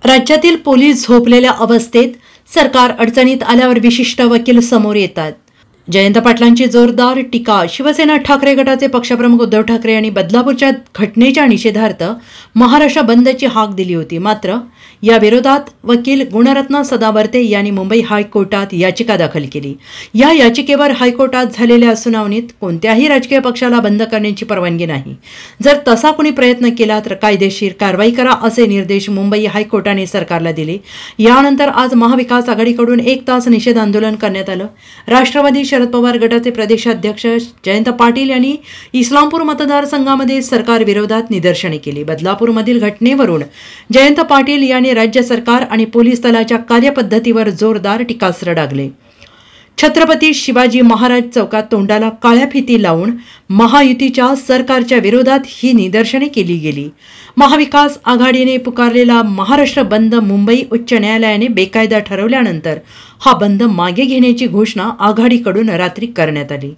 राज्यातील पोलीस झोपलेल्या अवस्थेत सरकार अडचणीत आल्यावर विशिष्ट वकील समोर येतात। जयंत पाटलांची जोरदार टीका। शिवसेना ठाकरे गटाचे पक्षप्रमुख उद्धव ठाकरे यांनी बदलापूरच्या घटनेच्या निषेधार्थ महाराष्ट्र बंदची हाक दिली होती। मात्र या विरोधात वकील गुणरत्न सदावर्ते यांनी मुंबई हायकोर्टात याचिका दाखल केली। या याचिकेवर हायकोर्टात झालेल्या सुनावणीत कोणत्याही राजकीय पक्षाला बंद करण्याची परवानगी नाही। जर तसा कोणी प्रयत्न केला तर कायदेशीर कारवाई करा असे निर्देश मुंबई हायकोर्टाने सरकारला दिले। यानंतर आज महाविकास आघाडीकडून 1 तास निषेध आंदोलन करण्यात आलं। राष्ट्रवादी शरद पवार गटाचे प्रदेशाध्यक्ष जयंत पाटील यांनी इस्लामपूर मतदारसंघामध्ये सरकार विरोधात निदर्शने केली। बदलापूरमधील घटनेवरून जयंत पाटील यांनी राज्य सरकार आणि पोलीस दलाच्या कार्यपद्धतीवर जोरदार टीकास्त्र डागले। छत्रपती शिवाजी महाराज चौकात तोंडाला काळ्या फिती लावून महायुतीच्या सरकारच्या विरोधात ही निदर्शने केली गेली। महाविकास आघाडीने पुकारलेला महाराष्ट्र बंद मुंबई उच्च न्यायालयाने बेकायदा ठरवल्यानंतर हा बंद मागे घेण्याची घोषणा आघाडीकडून रात्री करण्यात आली।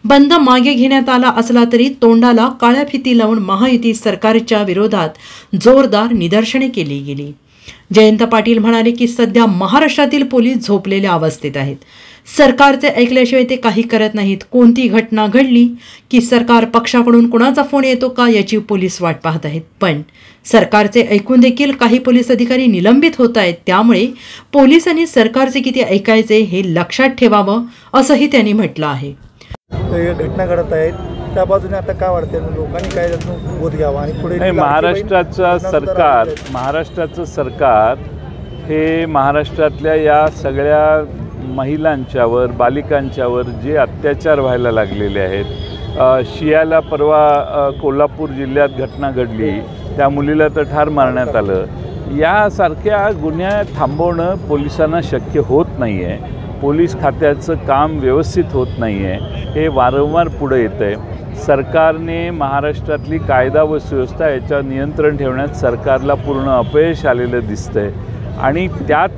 बंद मागे घेण्यात आला असला तरी तोंडाला काळ्या फिती लावून महायुती सरकारच्या विरोधात जोरदार निदर्शने केली गेली। जयंत पाटील म्हणाले की सध्या महाराष्ट्रातील पोलीस झोपलेल्या अवस्थेत आहेत। सरकारचे ऐकल्याशिवाय ते काही करत नाहीत। कोणती घटना घडली की सरकार पक्षाकडून कोणाचा फोन येतो का याची पोलीस वाट पाहत आहेत, पण सरकारचे ऐकून देखील काही पोलीस अधिकारी निलंबित होत आहेत। त्यामुळे पोलिसांनी सरकारचे किती ऐकायचे हे लक्षात ठेवावं असंही त्यांनी म्हटलं आहे। घटना घडत आहेत त्या बाजूने आता काय वाटते, लोकांनी काय बोध घ्यावा आणि पुढे महाराष्ट्राचं सरकार हे महाराष्ट्रातल्या या सगळ्या महिलांच्यावर बालिकांच्यावर जे अत्याचार व्हायला लागलेले आहेत। शियाला परवा कोल्हापूर जिल्ह्यात घटना घडली, त्या मुलीला तर ठार मारण्यात आलं। यासारख्या गुन्हे थांबवणं पोलिसांना शक्य होत नाही आहे। पोलीस खात्याचं काम व्यवस्थित होत नाही आहे, हे वारंवार पुढे येतं आहे। सरकारने महाराष्ट्रातली कायदा व सुव्यवस्था याच्यावर नियंत्रण ठेवण्यात सरकारला पूर्ण अपयश आलेलं दिसतंय आणि त्यात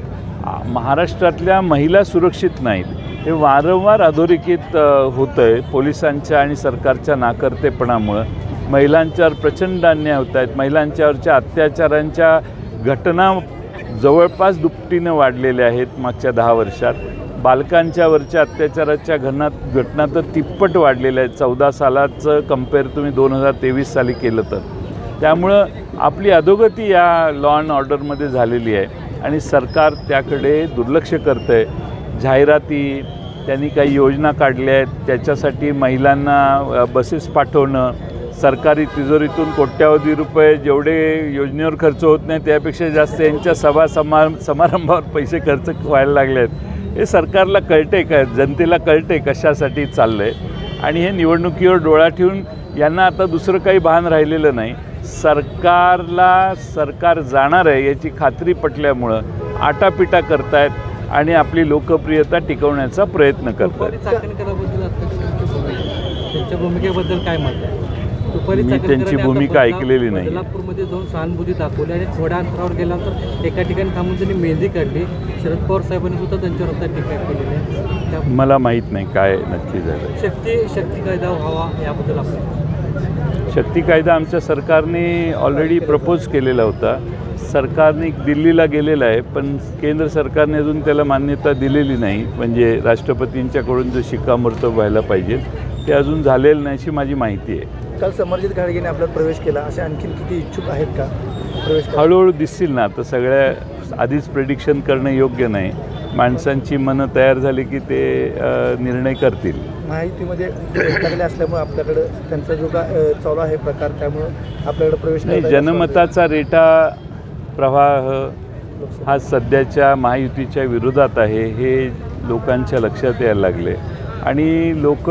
महाराष्ट्रातल्या महिला सुरक्षित नाहीत, हे वारंवार अधोरेखित होतं आहे। पोलिसांच्या आणि सरकारच्या नाकर्तेपणामुळं महिलांच्यावर प्रचंड अन्याय होत आहेत। महिलांच्यावरच्या अत्याचारांच्या घटना जवळपास दुपटीनं वाढलेल्या आहेत मागच्या 10 वर्षात। बालकांच्यावरच्या अत्याचाराच्या घटना तर तिप्पट वाढलेल्या आहेत। 14 सालाचं कंपेअर तुम्ही 2023 साली केलं तर। त्यामुळं आपली अधोगती या लॉ अँड ऑर्डरमध्ये झालेली आहे आणि सरकार त्याकडे दुर्लक्ष करतं आहे। जाहिराती त्यांनी काही योजना काढल्या आहेत, त्याच्यासाठी महिलांना बसेस पाठवणं, सरकारी तिजोरीतून कोट्यावधी रुपये जेवढे योजनेवर खर्च होत नाही त्यापेक्षा जास्त यांच्या समारंभावर पैसे खर्च व्हायला लागले आहेत। हे सरकारला कळते का, जनतेला कळते कशासाठी चाललं आहे आणि हे निवडणुकीवर डोळा ठेवून यांना आता दुसरं काही भान राहिलेलं नाही। सरकार जाणार आहे याची खात्री पटल्यामुळं आटापिटा करतायत आणि आपली लोकप्रियता टिकवण्याचा प्रयत्न करतात। त्यांच्या भूमिकेबद्दल काय मत आहे? मी त्यांची भूमिका ऐकलेली नाही। बदलापूरमध्ये जाऊन सहानुभूती दाखवली आणि थोड्या अंतरावर गेल्यानंतर एका ठिकाणी थांबून त्यांनी मेहंदी काढली। शरद पवार साहेबांनी सुद्धा त्यांच्यावर टीका केलेली आहे। मला माहीत नाही काय नक्की झालं। शक्ती कायदा व्हावा याबद्दल आपण शक्ती कायदा आमच्या सरकारने ऑलरेडी प्रपोज केलेला होता। सरकारने दिल्लीला गेलेला आहे, पण केंद्र सरकारने अजून त्याला मान्यता दिलेली नाही। म्हणजे राष्ट्रपतींच्याकडून जो शिक्कामोर्तब व्हायला पाहिजे ते अजून झालेलं नाही अशी माझी माहिती आहे। काल समरजित घाडगेने आपल्यात प्रवेश केला, असे आणखीन किती इच्छुक आहेत का प्रवेश? हळूहळू दिसतील ना। आता सगळ्या आधीच प्रेडिक्शन करणं योग्य नाही। माणसांची मनं तयार झाली की ते निर्णय करतील। माहितीमध्ये लागले असल्यामुळे आपल्याकडं त्यांचा जो चालू आहे प्रकार, त्यामुळं आपल्याकडे प्रवेश नाही। जनमताचा रेटा प्रवाह हा सध्याच्या महायुतीच्या विरोधात आहे, हे लोकांच्या लक्षात यायला लागले आणि लोक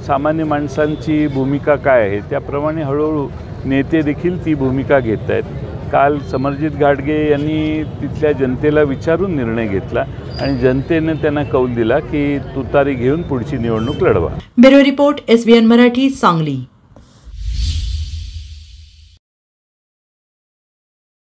सामान्य माणसांची भूमिका काय आहे त्याप्रमाणे हळूहळू नेते देखील ती भूमिका घेत आहेत। काल समरजित घाडगे यांनी तिथल्या जनतेला विचारून निर्णय घेतला आणि जनतेने त्यांना कौल दिला की तुतारी घेऊन पुढची निवडणूक लढवा। Bureau report, SBN Marathi, Sangli.